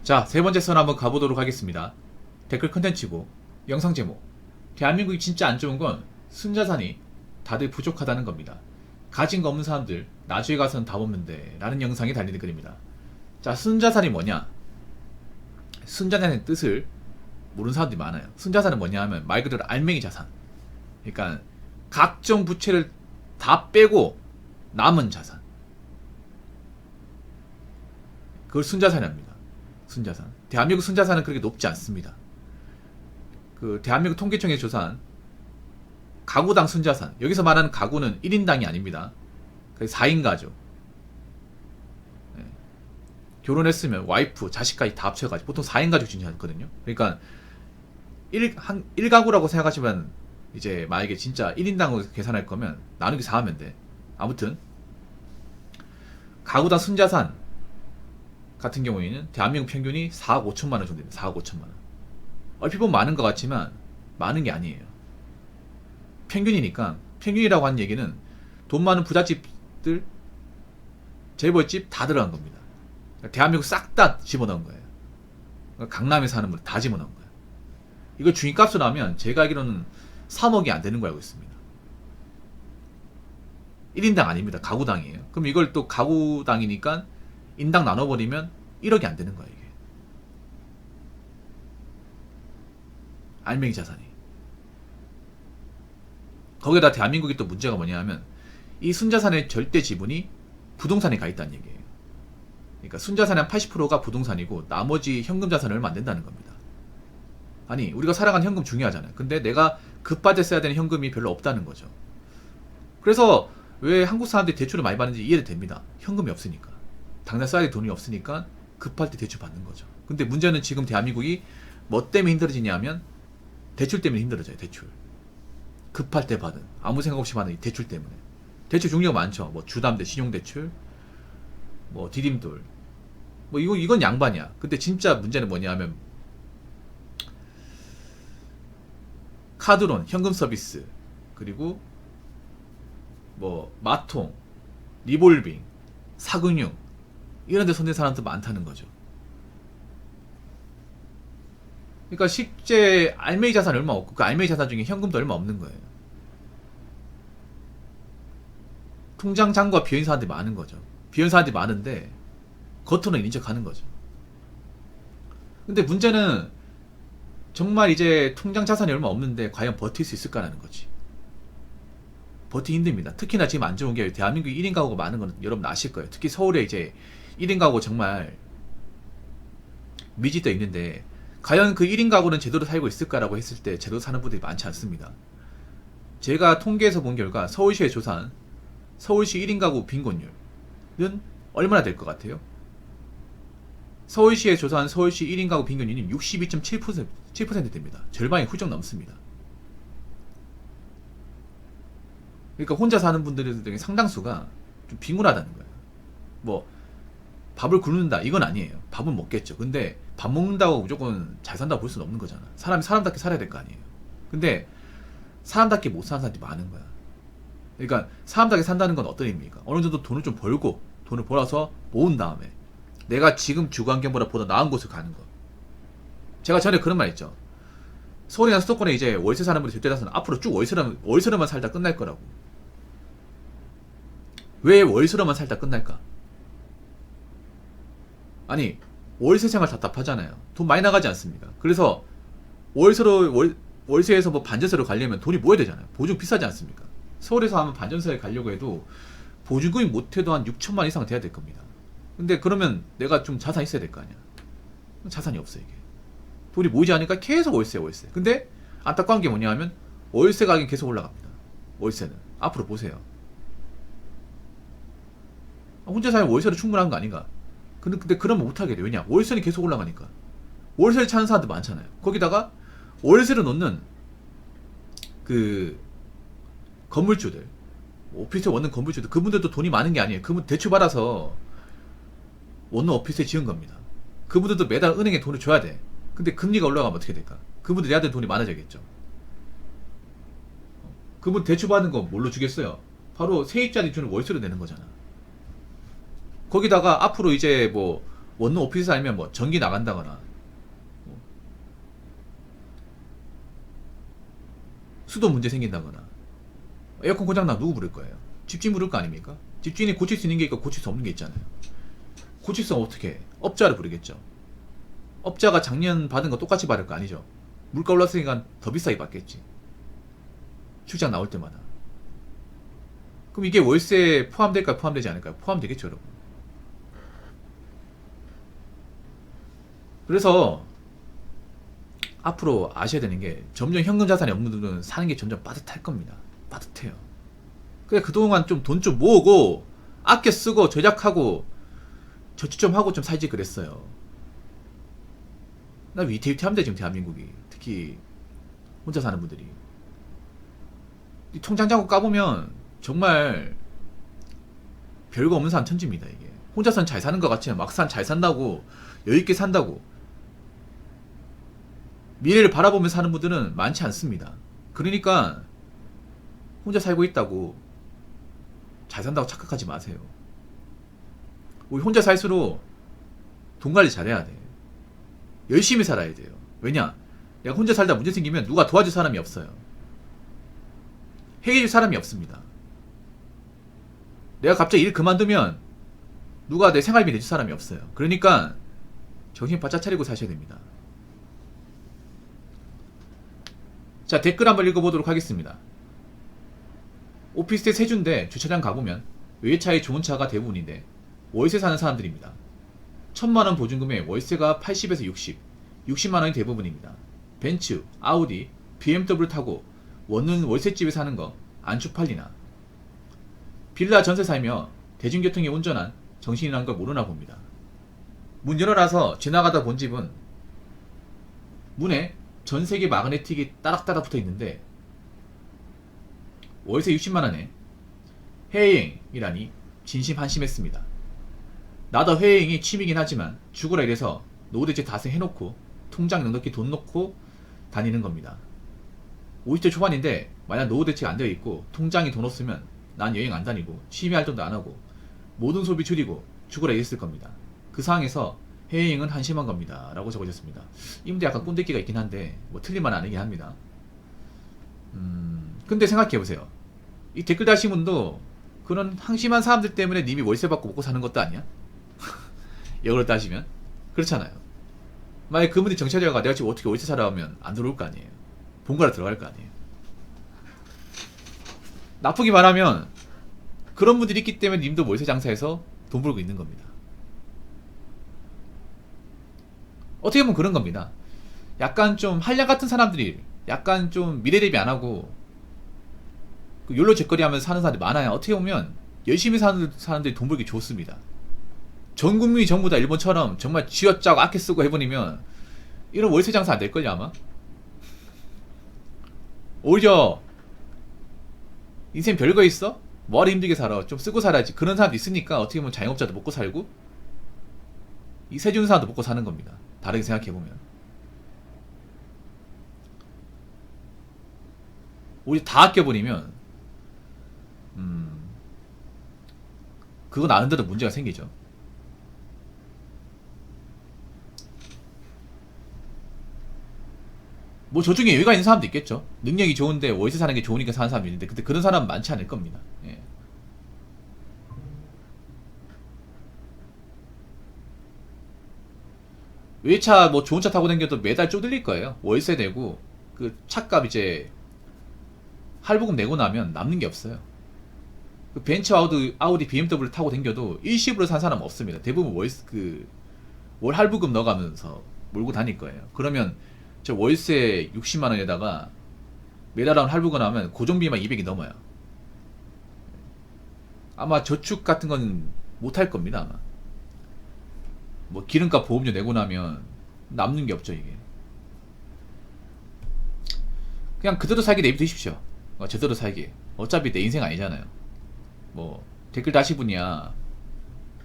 자, 세 번째 선 한번 가보도록 하겠습니다. 댓글 컨텐츠고 영상 제목, 대한민국이 진짜 안 좋은 건 순자산이 다들 부족하다는 겁니다. 가진 거 없는 사람들 나중에 가서는 답 없는데 라는 영상이 달리는 글입니다. 자, 순자산이 뭐냐? 순자산의 뜻을 모르는 사람들이 많아요. 순자산은 뭐냐 하면 말 그대로 알맹이 자산, 그러니까 각종 부채를 다 빼고 남은 자산, 그걸 순자산이랍니다. 순자산. 대한민국 순자산은 그렇게 높지 않습니다. 그 대한민국 통계청에서 조사한 가구당 순자산, 여기서 말하는 가구는 1인당이 아닙니다. 4인 가족. 네. 결혼했으면 와이프, 자식까지 다 합쳐가지고 보통 4인 가족 진행하거든요. 그러니까 1가구라고 생각하시면 이제 만약에 진짜 1인당으로 계산할 거면 나누기 4 하면 돼. 아무튼 가구당 순자산 같은 경우에는 대한민국 평균이 4억 5천만 원 정도 됩니다. 4억 5천만 원. 얼핏 보면 많은 것 같지만 많은 게 아니에요. 평균이니까, 평균이라고 하는 얘기는 돈 많은 부잣집들, 재벌집 다 들어간 겁니다. 대한민국 싹 다 집어넣은 거예요. 강남에 사는 분 다 집어넣은 거예요. 이걸 중위값으로 하면 제가 알기로는 3억이 안 되는 거 알고 있습니다. 1인당 아닙니다. 가구당이에요. 그럼 이걸 또 가구당이니까 인당 나눠버리면 1억이 안 되는 거예요, 이게. 알맹이 자산이. 거기다 대한민국이 또 문제가 뭐냐 하면 이 순자산의 절대 지분이 부동산에 가 있다는 얘기예요. 그러니까 순자산의 한 80%가 부동산이고 나머지 현금 자산은 얼마 안 된다는 겁니다. 아니, 우리가 살아가는 현금 중요하잖아요. 근데 내가 급받아 써야 되는 현금이 별로 없다는 거죠. 그래서 왜 한국 사람들이 대출을 많이 받는지 이해도 됩니다. 현금이 없으니까. 당장 써야 될 돈이 없으니까 급할 때 대출 받는 거죠. 근데 문제는 지금 대한민국이 뭐 때문에 힘들어지냐 하면 대출 때문에 힘들어져요. 대출. 급할 때 받은, 아무 생각 없이 받는 이 대출 때문에. 대출 종류가 많죠. 뭐 주담대, 신용대출, 뭐 디딤돌, 뭐 이건 양반이야. 근데 진짜 문제는 뭐냐 하면 카드론, 현금 서비스, 그리고 뭐 마통, 리볼빙, 사금융, 이런 데 손댄 사람도 많다는 거죠. 그러니까 실제 알맹이 자산이 얼마 없고 그 알맹이 자산 중에 현금도 얼마 없는 거예요. 통장 잔고가 비어있는 사람들이 많은 거죠. 비어있는 사람들이 많은데 겉으로는 인정하는 거죠. 근데 문제는 정말 이제 통장 자산이 얼마 없는데 과연 버틸 수 있을까라는 거지. 버티기 힘듭니다. 특히나 지금 안 좋은 게 대한민국 1인 가구가 많은 건 여러분 아실 거예요. 특히 서울에 이제 1인 가구 정말 미지떠 있는데 과연 그 1인 가구는 제대로 살고 있을까라고 했을 때 제대로 사는 분들이 많지 않습니다. 제가 통계에서 본 결과 서울시에 조사한 서울시 1인 가구 빈곤율은 얼마나 될 것 같아요? 서울시에 조사한 서울시 1인 가구 빈곤율이 62.7% 됩니다. 절반이 훌쩍 넘습니다. 그러니까 혼자 사는 분들 중에 상당수가 좀 빈곤하다는 거예요. 뭐 밥을 굶는다 이건 아니에요. 밥은 먹겠죠. 근데 밥 먹는다고 무조건 잘 산다고 볼 수는 없는 거잖아. 사람이 사람답게 살아야 될 거 아니에요. 근데 사람답게 못 사는 사람들이 많은 거야. 그러니까 사람답게 산다는 건 어떤 의미입니까? 어느 정도 돈을 좀 벌고 돈을 벌어서 모은 다음에 내가 지금 주거 환경보다 보다 나은 곳을 가는 거. 제가 전에 그런 말 했죠. 서울이나 수도권에 이제 월세 사는 분들 절대 다수는 앞으로 쭉 월세로만 살다 끝날 거라고. 왜 월세로만 살다 끝날까? 아니, 월세 생활 답답하잖아요. 돈 많이 나가지 않습니까? 그래서 월세에서 뭐 반전세로 가려면 돈이 모여야 되잖아요. 보증 비싸지 않습니까? 서울에서 하면 반전세에 가려고 해도 보증금이 못해도 한 6천만 이상 돼야 될 겁니다. 근데 그러면 내가 좀 자산이 있어야 될 거 아니야. 자산이 없어, 이게. 돈이 모이지 않으니까 계속 월세. 근데 안타까운 게 뭐냐 하면 월세 가격이 계속 올라갑니다. 월세는. 앞으로 보세요. 혼자 살면 월세로 충분한 거 아닌가? 근데 그러면 못하게 돼. 왜냐? 월세는 계속 올라가니까. 월세를 찾는 사람들 많잖아요. 거기다가 월세를 놓는 그 건물주들, 오피스에 원는 건물주들, 그분들도 돈이 많은 게 아니에요. 그분 대출 받아서 원룸 오피스에 지은 겁니다. 그분들도 매달 은행에 돈을 줘야 돼. 근데 금리가 올라가면 어떻게 될까? 그분들 내야 될 돈이 많아져야겠죠. 그분 대출 받는 거 뭘로 주겠어요? 바로 세입자 대출을 월세로 내는 거잖아. 거기다가 앞으로 이제 뭐 원룸 오피스 아니면 뭐 전기 나간다거나 수도 문제 생긴다거나 에어컨 고장나 누구 부를 거예요? 집주인 부를 거 아닙니까? 집주인이 고칠 수 있는 게 있고 고칠 수 없는 게 있잖아요. 고칠 수 어떻게 해? 업자를 부르겠죠. 업자가 작년 받은 거 똑같이 받을 거 아니죠. 물가 올랐으니까 더 비싸게 받겠지. 출장 나올 때마다. 그럼 이게 월세에 포함될까요? 포함되지 않을까요? 포함되겠죠, 여러분. 그래서 앞으로 아셔야 되는 게 점점 현금 자산이 없는 분들은 사는 게 점점 빠듯할 겁니다. 빠듯해요. 그래 그동안 좀 돈 좀 모으고 아껴 쓰고 절약하고 저축 좀 하고 좀 살지 그랬어요. 나 위태위태합니다 지금 대한민국이. 특히 혼자 사는 분들이. 이 통장자국 까보면 정말 별거 없는 사람 천지입니다 이게. 혼자서는 잘 사는 것 같지만 막상 잘 산다고 여유있게 산다고 미래를 바라보며 사는 분들은 많지 않습니다. 그러니까 혼자 살고 있다고 잘 산다고 착각하지 마세요. 우리 혼자 살수록 돈 관리 잘해야 돼. 열심히 살아야 돼요. 왜냐? 내가 혼자 살다 문제 생기면 누가 도와줄 사람이 없어요. 해줄 사람이 없습니다. 내가 갑자기 일 그만두면 누가 내 생활비 내줄 사람이 없어요. 그러니까 정신 바짝 차리고 사셔야 됩니다. 자, 댓글 한번 읽어보도록 하겠습니다. 오피스텔 세 주인데 주차장 가보면 외차에 좋은 차가 대부분인데 월세 사는 사람들입니다. 1000만원 보증금에 월세가 80에서 60, 60만원이 대부분입니다. 벤츠, 아우디, BMW 타고 원룸 월세집에 사는 거 안 쪽팔리나. 빌라 전세 살며 대중교통에 온전한 정신이란 걸 모르나 봅니다. 문 열어놔서 지나가다 본 집은 문에 전세계 마그네틱이 따락따락 붙어 있는데 월세 60만원에 해외여행이라니 진심 한심했습니다. 나도 해외여행이 취미긴 하지만 죽으라 이래서 노후대책 다 해놓고 통장 넉넉히 돈 넣고 다니는 겁니다. 50대 초반인데 만약 노후대책 안 되어 있고 통장에 돈 없으면 난 여행 안 다니고 취미활동도 안 하고 모든 소비 줄이고 죽으라 이랬을 겁니다. 그 상황에서 해외여행은 한심한 겁니다 라고 적어주셨습니다. 이분도 약간 꼰대기가 있긴 한데 뭐 틀린 말은 아니긴 합니다. 근데 생각해보세요. 이 댓글 다신 분도 그런 한심한 사람들 때문에 님이 월세 받고 먹고 사는 것도 아니야? 역으로 따지면 그렇잖아요. 만약 그분이 정치하려가 내가 지금 어떻게 월세 살아 하면 안 들어올 거 아니에요. 본가로 들어갈 거 아니에요. 나쁘게 말하면 그런 분들이 있기 때문에 님도 월세 장사해서 돈 벌고 있는 겁니다. 어떻게 보면 그런 겁니다. 약간 좀 한량 같은 사람들이 약간 좀 미래 대비 안 하고 욜로 잭거리 하면서 사는 사람들이 많아요. 어떻게 보면 열심히 사는 사람들이 돈 벌기 좋습니다. 전 국민이 전부 다 일본처럼 정말 쥐어짜고 아껴 쓰고 해버리면 이런 월세 장사 안 될걸요 아마? 오히려 인생 별거 있어? 뭐하러 힘들게 살아? 좀 쓰고 살아야지. 그런 사람도 있으니까 어떻게 보면 자영업자도 먹고 살고 이 세주는 사람도 먹고 사는 겁니다. 다르게 생각해보면 오히려 다 아껴버리면 그건 아는데도 문제가 생기죠. 뭐 저중에 여유가 있는 사람도 있겠죠. 능력이 좋은데 월세 사는 게 좋으니까 사는 사람이 있는데 근데 그런 사람은 많지 않을 겁니다. 예. 외차 뭐 좋은 차 타고 다녀도 매달 쪼들릴 거예요. 월세 내고 그 차값 이제 할부금 내고 나면 남는 게 없어요. 그 벤츠 아우디 BMW 타고 다녀도 일시불로 산 사람 없습니다. 대부분 월 할부금 넣어가면서 몰고 다닐 거예요. 그러면 저 월세 60만원에다가 매달 한 할부금 하면 고정비만 200이 넘어요. 아마 저축 같은 건 못할 겁니다 아마. 뭐 기름값 보험료 내고 나면 남는 게 없죠 이게. 그냥 그대로 살기 내비두십시오. 제대로 살기. 어차피 내 인생 아니잖아요. 뭐 댓글 다시 분이야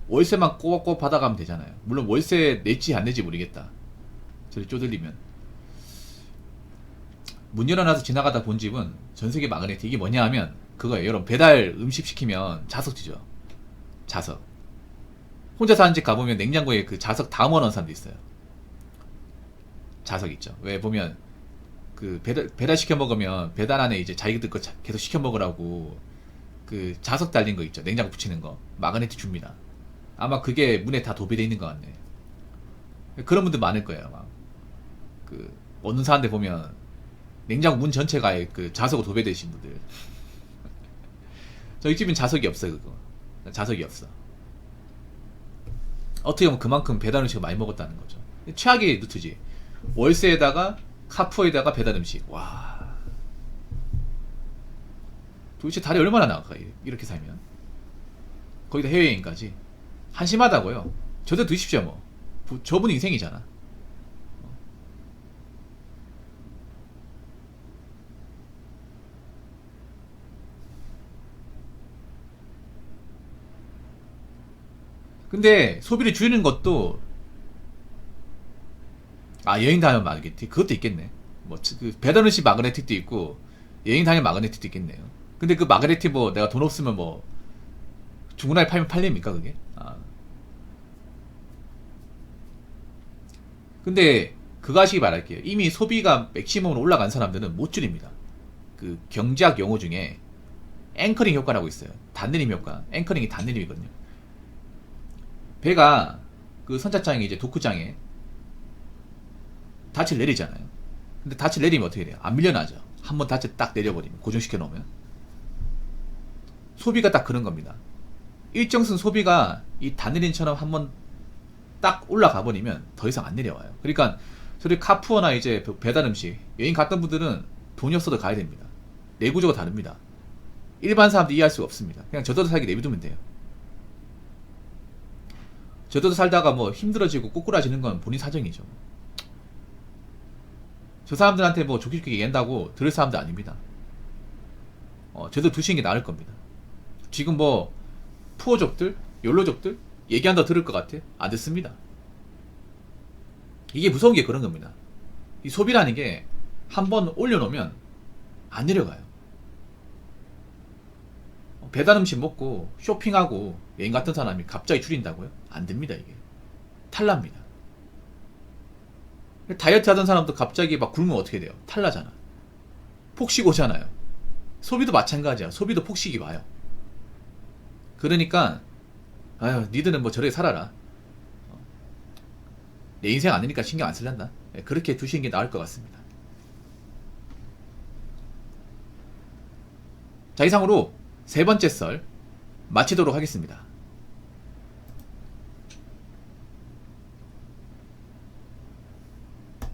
월세만 꼬박꼬박 받아가면 되잖아요. 물론 월세 낼지 안 낼지 모르겠다. 저리 쪼들리면. 문 열어놔서 지나가다 본 집은 전세계 마그네틱. 이게 뭐냐 하면 그거예요. 여러분 배달 음식 시키면 자석지죠. 자석. 혼자 사는 집 가보면 냉장고에 그 자석 다 모아놓은 사람도 있어요. 자석 있죠. 왜 보면 그 배달 시켜 먹으면 배달 안에 이제 자기들 거 계속 시켜 먹으라고 그 자석 달린 거 있죠. 냉장고 붙이는 거 마그네틱 줍니다. 아마 그게 문에 다 도배돼 있는 것 같네. 그런 분들 많을 거예요. 막 그 어느 사는데 보면 냉장고 문 전체가 그 자석으로 도배되신 분들. 저희 집은 자석이 없어요. 그거 자석이 없어. 어떻게 보면 그만큼 배달 음식을 많이 먹었다는 거죠. 최악의 루트지. 월세에다가 카푸어에다가 배달 음식. 와. 도대체 달에 얼마나 나갈까 이렇게 살면. 거기다 해외여행까지. 한심하다고요. 저도 드십시오 뭐. 저분 인생이잖아. 근데 소비를 줄이는 것도 여행 다니면 마그네틱 그것도 있겠네. 뭐 그 배달 음식 마그네틱도 있고 여행 다니면 마그네틱도 있겠네요. 근데 그 마그네틱 뭐 내가 돈 없으면 뭐 중고나라에 팔면 팔립니까 그게? 근데 그거 하시기 바랄게요. 이미 소비가 맥시멈으로 올라간 사람들은 못 줄입니다. 그 경제학 용어 중에 앵커링 효과라고 있어요. 단내림 효과. 앵커링이 단내림이거든요. 배가 그 선착장에 이제 도크장에 닻을 내리잖아요. 근데 닻을 내리면 어떻게 돼요? 안 밀려나죠. 한번 닻을 딱 내려버리면 고정시켜 놓으면 소비가 딱 그런 겁니다. 일정선 소비가 이 단내림처럼 한번 딱 올라가 버리면 더 이상 안 내려와요. 그러니까 저희 카푸어나 이제 배달 음식 여행 갔던 분들은 돈이 없어도 가야 됩니다. 내구조가 다릅니다. 일반 사람들 이해할 수가 없습니다. 그냥 저도 살기 내비두면 돼요. 저도 살다가 뭐 힘들어지고 꼬꾸라지는 건 본인 사정이죠. 저 사람들한테 뭐 좋게 좋게 얘기한다고 들을 사람도 아닙니다. 저도 두시는 게 나을 겁니다. 지금 뭐 푸어족들, 욜로족들 얘기한다 들을 것 같아? 안 듣습니다. 이게 무서운 게 그런 겁니다. 이 소비라는 게 한번 올려놓으면 안 내려가요. 배달 음식 먹고 쇼핑하고 여행 갔던 사람이 갑자기 줄인다고요? 안 됩니다. 이게 탈납니다. 다이어트 하던 사람도 갑자기 막 굶으면 어떻게 돼요? 탈나잖아. 폭식 오잖아요. 소비도 마찬가지야. 소비도 폭식이 와요. 그러니까 니들은 뭐 저렇게 살아라. 내 인생 아니니까 신경 안 쓸란다. 그렇게 두시는 게 나을 것 같습니다. 자, 이상으로 세 번째 썰 마치도록 하겠습니다.